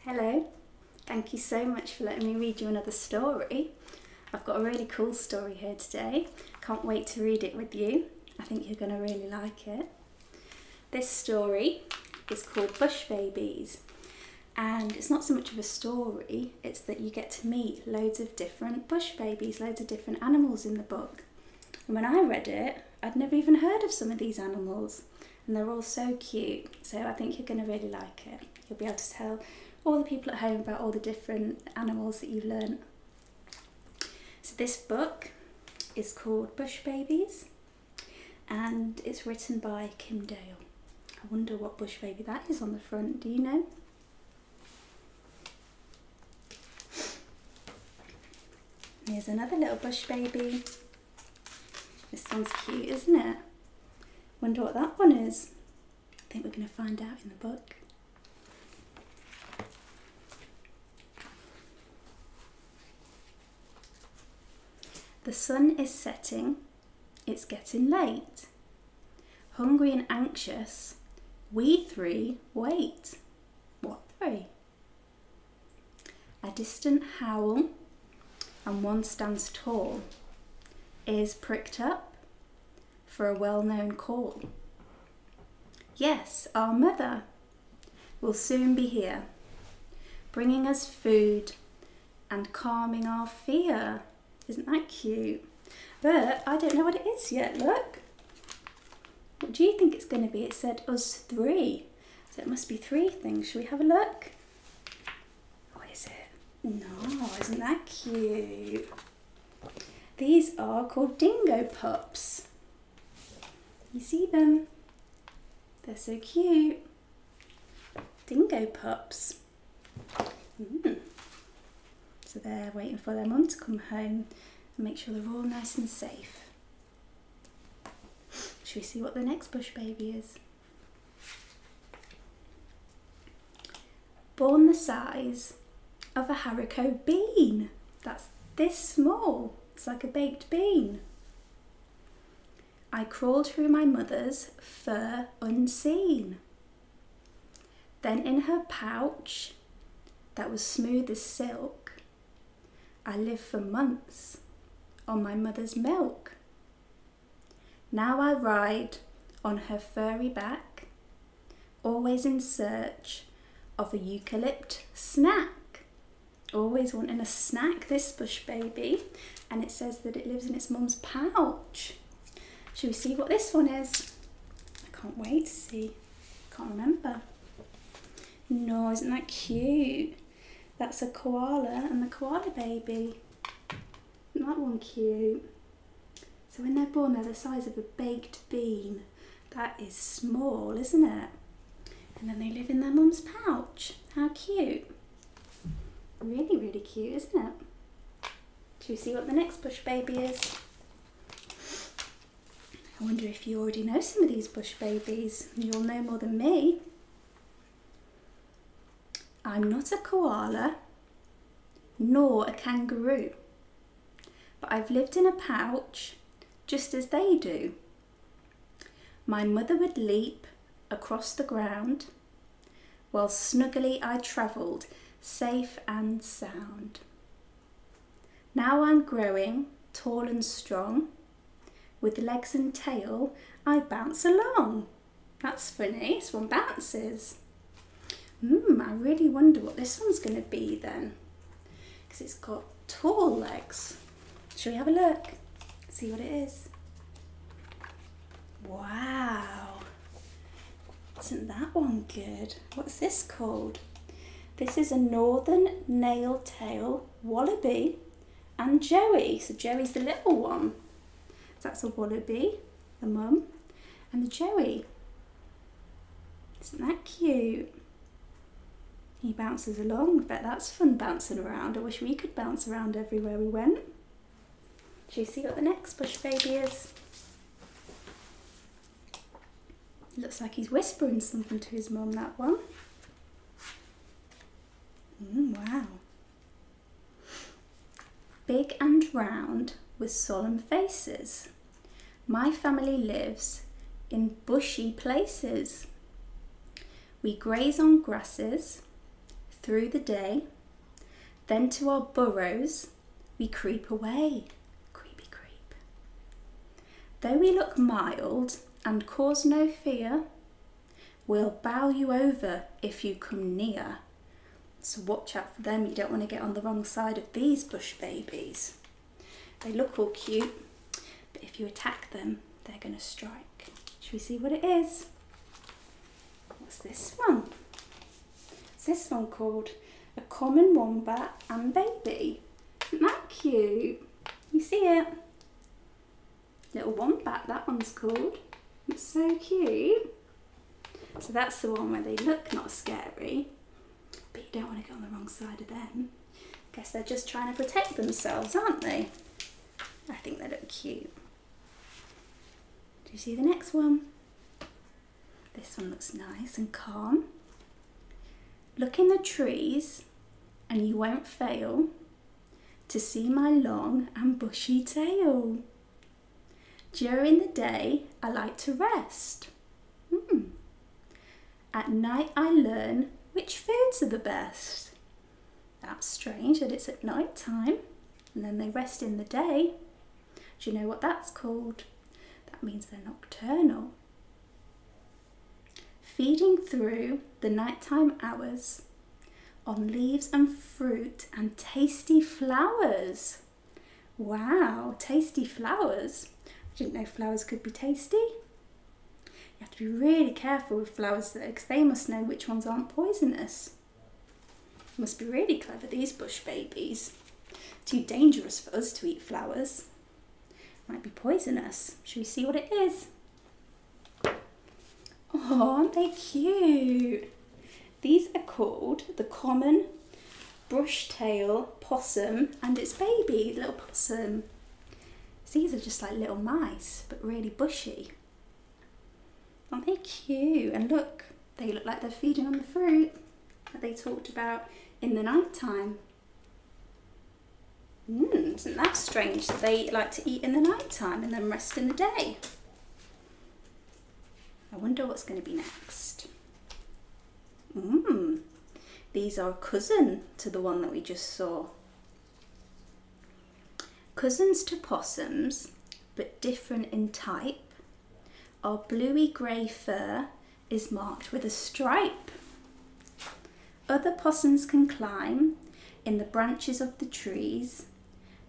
Hello, thank you so much for letting me read you another story. I've got a really cool story here today. Can't wait to read it with you. I think you're going to really like it. This story is called Bush Babies, and it's not so much of a story, it's that you get to meet loads of different bush babies, loads of different animals in the book. And when I read it, I'd never even heard of some of these animals, and they're all so cute, so I think you're going to really like it. You'll be able to tell all the people at home about all the different animals that you've learnt. So this book is called Bush Babies, and it's written by Kim Dale. I wonder what bush baby that is on the front, do you know? Here's another little bush baby. This one's cute, isn't it? Wonder what that one is. I think we're going to find out in the book. The sun is setting, it's getting late. Hungry and anxious, we three wait. What three? A distant howl, and one stands tall, ears pricked up for a well-known call. Yes, our mother will soon be here, bringing us food and calming our fear. Isn't that cute? But I don't know what it is yet, look. What do you think it's going to be? It said us three. So it must be three things. Shall we have a look? What is it? No, isn't that cute? These are called dingo pups. You see them? They're so cute. Dingo pups. So they're waiting for their mum to come home and make sure they're all nice and safe. Shall we see what the next bush baby is? Born the size of a haricot bean. That's this small. It's like a baked bean. I crawled through my mother's fur unseen. Then in her pouch, that was smooth as silk, I lived for months on my mother's milk. Now I ride on her furry back, always in search of a eucalypt snack. Always wanting a snack, this bush baby, and it says that it lives in its mum's pouch. Shall we see what this one is? I can't wait to see. Can't remember. No, isn't that cute? That's a koala and the koala baby. Isn't that one cute? So when they're born, they're the size of a baked bean. That is small, isn't it? And then they live in their mum's pouch. How cute. Really, really cute, isn't it? Should we see what the next bush baby is? I wonder if you already know some of these bush babies. You'll know more than me. I'm not a koala, nor a kangaroo, but I've lived in a pouch just as they do. My mother would leap across the ground, while snugly I travelled, safe and sound. Now I'm growing tall and strong, with legs and tail I bounce along. That's funny, this one bounces. I really wonder what this one's going to be then, because it's got tall legs. Shall we have a look? See what it is? Wow, isn't that one good? What's this called? This is a northern nail-tail wallaby and Joey. So Joey's the little one. So that's a wallaby, the mum, and the Joey. Isn't that cute? He bounces along. I bet that's fun bouncing around. I wish we could bounce around everywhere we went. Shall you see what the next bush baby is? Looks like he's whispering something to his mum, that one. Wow. Big and round with solemn faces. My family lives in bushy places. We graze on grasses, through the day, then to our burrows we creep away. Creepy creep. Though we look mild and cause no fear, we'll bow you over if you come near. So watch out for them, you don't want to get on the wrong side of these bush babies. They look all cute, but if you attack them, they're going to strike. Should we see what it is? What's this one? What's this one called? A common wombat and baby. Isn't that cute? You see it? Little wombat, that one's called. It's so cute. So that's the one where they look not scary, but you don't want to get on the wrong side of them. Guess they're just trying to protect themselves, aren't they? I think they look cute. Do you see the next one? This one looks nice and calm. Look in the trees and you won't fail to see my long and bushy tail. During the day I like to rest. At night I learn which foods are the best. That's strange that it's at night time and then they rest in the day. Do you know what that's called? That means they're nocturnal. Feeding through the nighttime hours on leaves and fruit and tasty flowers. Wow, tasty flowers. I didn't know flowers could be tasty. You have to be really careful with flowers though, because they must know which ones aren't poisonous. Must be really clever, these bush babies. Too dangerous for us to eat flowers. Might be poisonous. Should we see what it is? Oh, aren't they cute? These are called the common brush-tail possum and its baby, little possum. These are just like little mice, but really bushy. Aren't they cute? And look, they look like they're feeding on the fruit that they talked about in the night time. Isn't that strange that they like to eat in the night time and then rest in the day? I wonder what's going to be next. These are a cousin to the one that we just saw. Cousins to possums, but different in type. Our bluey grey fur is marked with a stripe. Other possums can climb in the branches of the trees,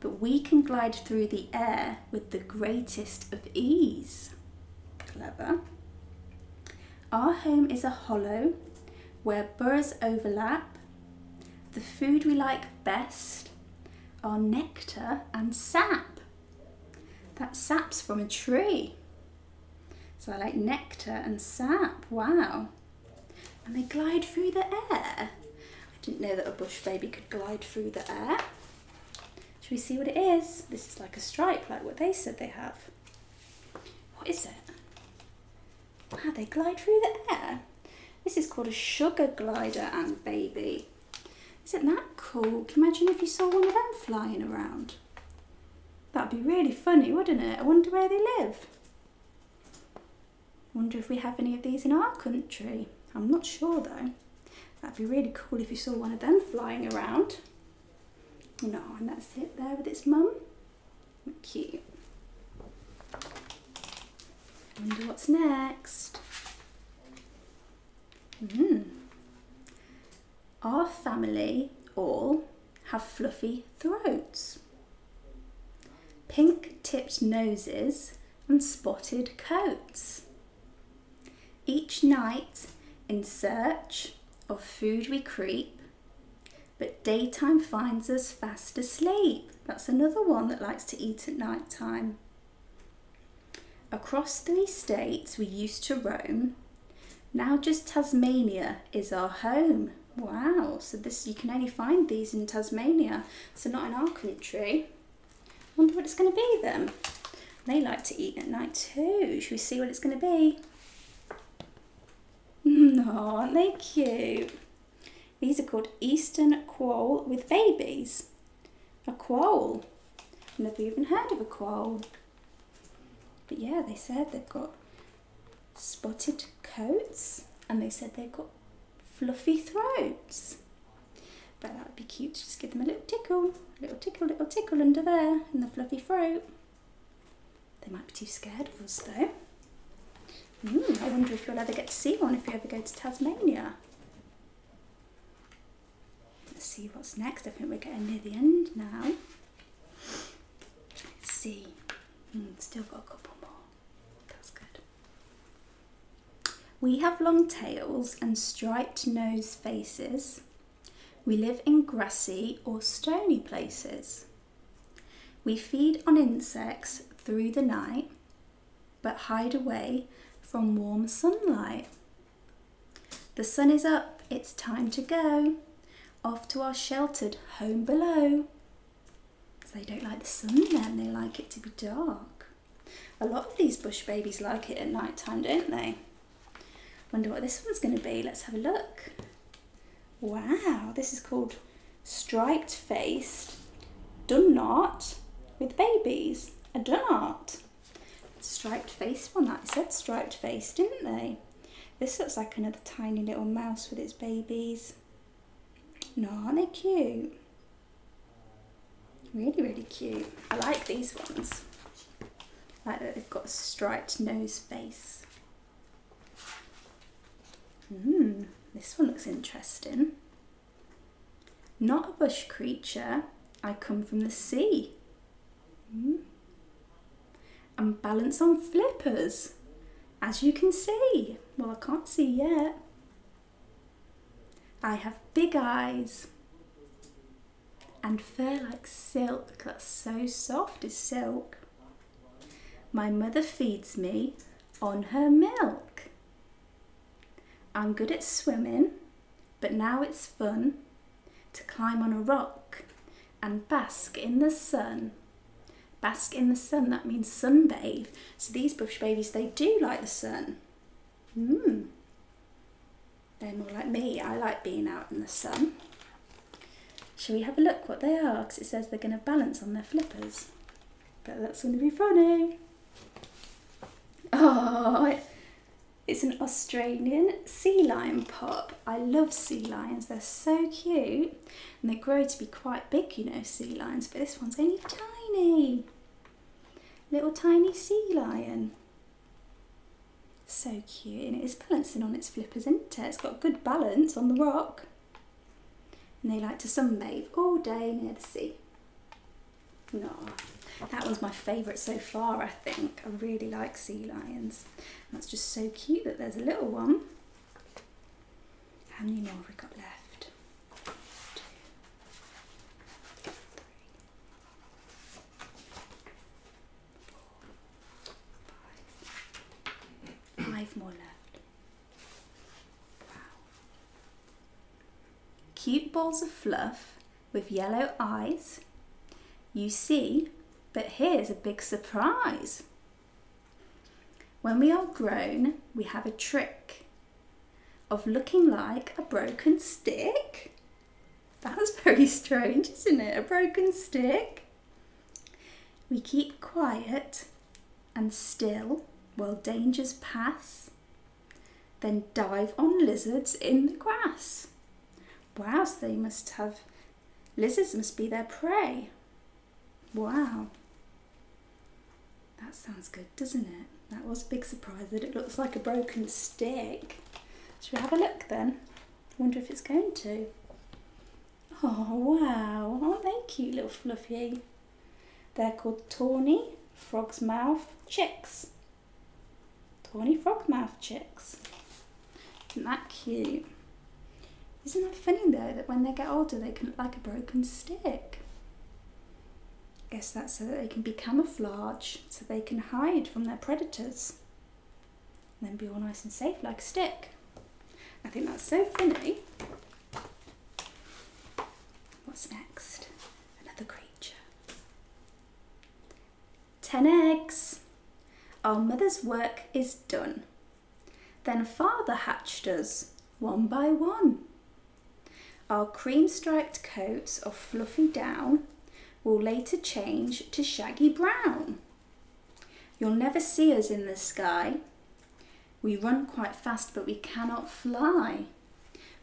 but we can glide through the air with the greatest of ease. Clever. Our home is a hollow where burrows overlap. The food we like best are nectar and sap. That sap's from a tree. So I like nectar and sap, wow. And they glide through the air. I didn't know that a bush baby could glide through the air. Should we see what it is? This is like a stripe, like what they said they have. What is it? Wow, they glide through the air. This is called a sugar glider and baby. Isn't that cool? Can you imagine if you saw one of them flying around? That'd be really funny, wouldn't it? I wonder where they live. I wonder if we have any of these in our country. I'm not sure though. That'd be really cool if you saw one of them flying around. No, and that's it there with its mum. Cute. I wonder what's next. Our family all have fluffy throats, pink tipped noses and spotted coats. Each night in search of food we creep, but daytime finds us fast asleep. That's another one that likes to eat at night time. Across 3 states we used to roam. Now just Tasmania is our home. Wow, so this you can only find these in Tasmania, so not in our country. Wonder what it's going to be then. They like to eat at night too. Should we see what it's going to be? No, aren't they cute? These are called Eastern quoll with babies. A quoll. Never even heard of a quoll. But yeah, they said they've got spotted coats and they said they've got fluffy throats. But that would be cute to just give them a little tickle, little tickle under there in the fluffy throat. They might be too scared of us though. I wonder if you'll ever get to see one if you ever go to Tasmania. Let's see what's next. I think we're getting near the end now. Let's see. Still got a couple more. That's good. We have long tails and striped nose faces. We live in grassy or stony places. We feed on insects through the night, but hide away from warm sunlight. The sun is up, it's time to go, off to our sheltered home below. So they don't like the sun then, they like it to be dark. A lot of these bush babies like it at night time, don't they? Wonder what this one's going to be. Let's have a look. Wow, this is called striped faced Dunnart with babies. A Dunnart. Striped faced one, that said striped faced, didn't they? This looks like another tiny little mouse with its babies. No, aren't they cute? Really, really cute. I like these ones. I like that they've got a striped nose face. This one looks interesting. Not a bush creature, I come from the sea. And balance on flippers, as you can see. Well, I can't see yet. I have big eyes and fur like silk. That's so soft as silk. My mother feeds me on her milk. I'm good at swimming, but now it's fun to climb on a rock and bask in the sun. Bask in the sun, that means sunbathe. So these bush babies, they do like the sun. They're more like me. I like being out in the sun. Shall we have a look what they are? Because it says they're going to balance on their flippers. But that's going to be funny. Oh, it's an Australian sea lion pup. I love sea lions. They're so cute. And they grow to be quite big, you know, sea lions. But this one's only tiny. Little tiny sea lion. So cute. And it is balancing on its flippers, isn't it? It's got good balance on the rock. And they like to sunbathe all day near the sea. No, that one's my favourite so far, I think. I really like sea lions. And that's just so cute that there's a little one. How many more have we got left? 2, 3, 4, 5 more left. Wow. Cute balls of fluff with yellow eyes. You see, but here's a big surprise. When we are grown, we have a trick of looking like a broken stick. That's very strange, isn't it? A broken stick. We keep quiet and still while dangers pass, then dive on lizards in the grass. Wow, so they must have, lizards must be their prey. Wow, that sounds good, doesn't it? That was a big surprise that it looks like a broken stick. Should we have a look then? I wonder if it's going to. Oh wow, aren't they cute little fluffy? They're called tawny frog's mouth chicks. Tawny frog mouth chicks. Isn't that cute? Isn't that funny though, that when they get older they can look like a broken stick? Guess that's so that they can be camouflage, so they can hide from their predators and then be all nice and safe like a stick. I think that's so funny. What's next? Another creature. 10 eggs. Our mother's work is done. Then father hatched us one by one. Our cream-striped coats of fluffy down will later change to shaggy brown. You'll never see us in the sky. We run quite fast, but we cannot fly.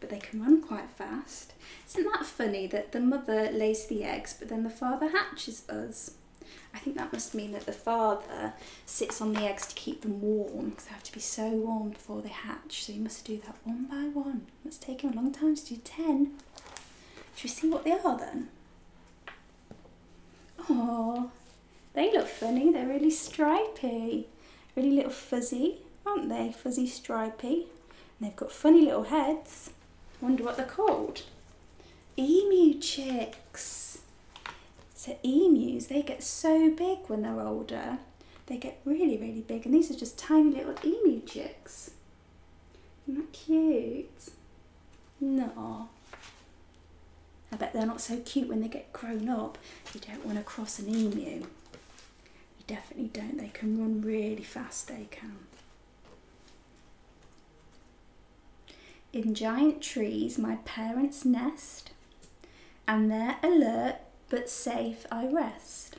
but they can run quite fast. Isn't that funny that the mother lays the eggs, but then the father hatches us? I think that must mean that the father sits on the eggs to keep them warm, because they have to be so warm before they hatch. So he must do that one by one. It's taken a long time to do 10. Should we see what they are then? Oh, they look funny. They're really stripy. Really little fuzzy, aren't they? Fuzzy, stripy. And they've got funny little heads. I wonder what they're called. Emu chicks. So emus, they get so big when they're older. They get really, really big. And these are just tiny little emu chicks. Isn't that cute? No. I bet they're not so cute when they get grown up. You don't want to cross an emu. You definitely don't. They can run really fast, they can. In giant trees my parents nest, and there alert but safe I rest.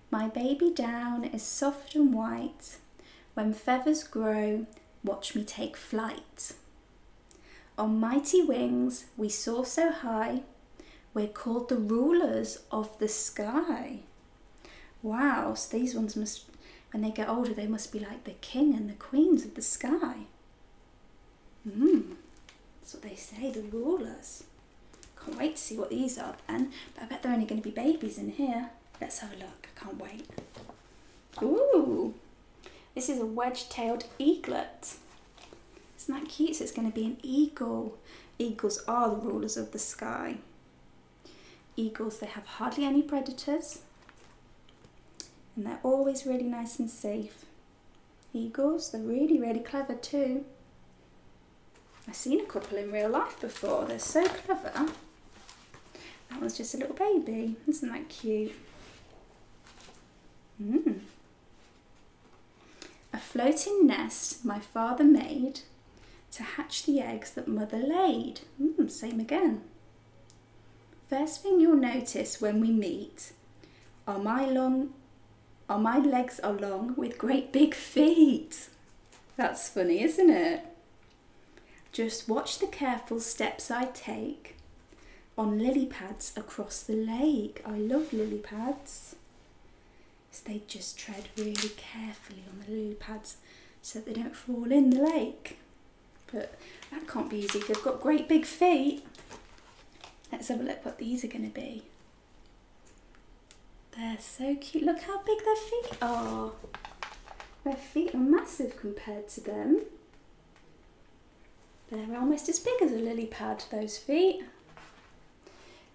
My baby down is soft and white, when feathers grow, watch me take flight. On mighty wings we soar so high, we're called the rulers of the sky. Wow, so these ones must, when they get older, they must be like the king and the queens of the sky. That's what they say, the rulers. Can't wait to see what these are then, but I bet they're only going to be babies in here. Let's have a look, I can't wait. Ooh, this is a wedge-tailed eaglet. Isn't that cute? So it's going to be an eagle. Eagles are the rulers of the sky. Eagles, they have hardly any predators, and they're always really nice and safe. Eagles, they're really, really clever too. I've seen a couple in real life before. They're so clever. That one's just a little baby. Isn't that cute? A floating nest my father made to hatch the eggs that mother laid. Same again. First thing you'll notice when we meet are my legs are long with great big feet. That's funny, isn't it? Just watch the careful steps I take on lily pads across the lake. I love lily pads. So they just tread really carefully on the lily pads so that they don't fall in the lake. But that can't be easy if they've got great big feet. Let's have a look what these are going to be. They're so cute. Look how big their feet are. Their feet are massive compared to them. They're almost as big as a lily pad, those feet.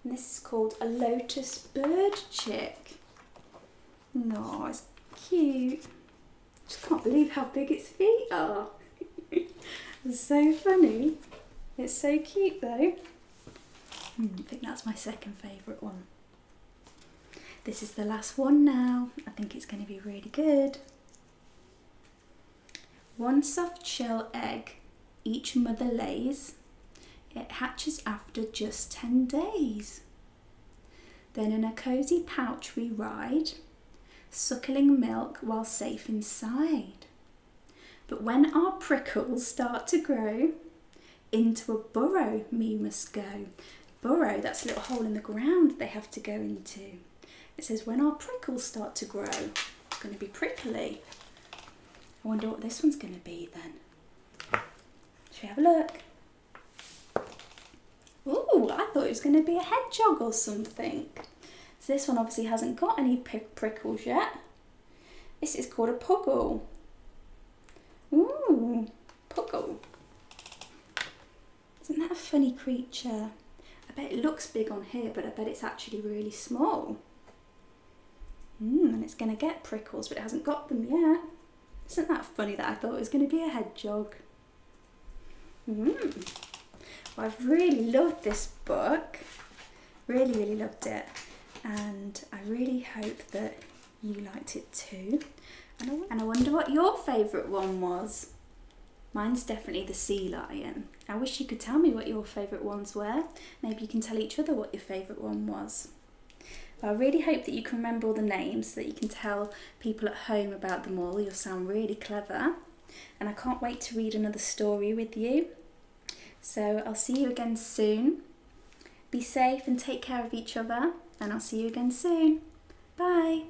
And this is called a lotus bird chick. No, it's cute. Just can't believe how big its feet are. It's so funny. It's so cute though. I think that's my second favourite one. This is the last one now. I think it's going to be really good. One soft shell egg each mother lays. It hatches after just 10 days. Then in a cosy pouch we ride, suckling milk while safe inside. But when our prickles start to grow, into a burrow me must go. Burrow, that's a little hole in the ground they have to go into. It says when our prickles start to grow, it's going to be prickly. I wonder what this one's going to be then. Should we have a look? Ooh, I thought it was going to be a hedgehog or something. So this one obviously hasn't got any prickles yet. This is called a puggle. Ooh, puggle. Isn't that a funny creature? I bet it looks big on here, but I bet it's actually really small. And it's going to get prickles, but it hasn't got them yet. Isn't that funny that I thought it was going to be a hedgehog? Well, I've really loved this book. Really, really loved it. And I really hope that you liked it too. And I wonder what your favourite one was. Mine's definitely the sea lion. I wish you could tell me what your favourite ones were. Maybe you can tell each other what your favourite one was. But I really hope that you can remember all the names so that you can tell people at home about them all. You'll sound really clever. And I can't wait to read another story with you. So I'll see you again soon. Be safe and take care of each other, and I'll see you again soon. Bye.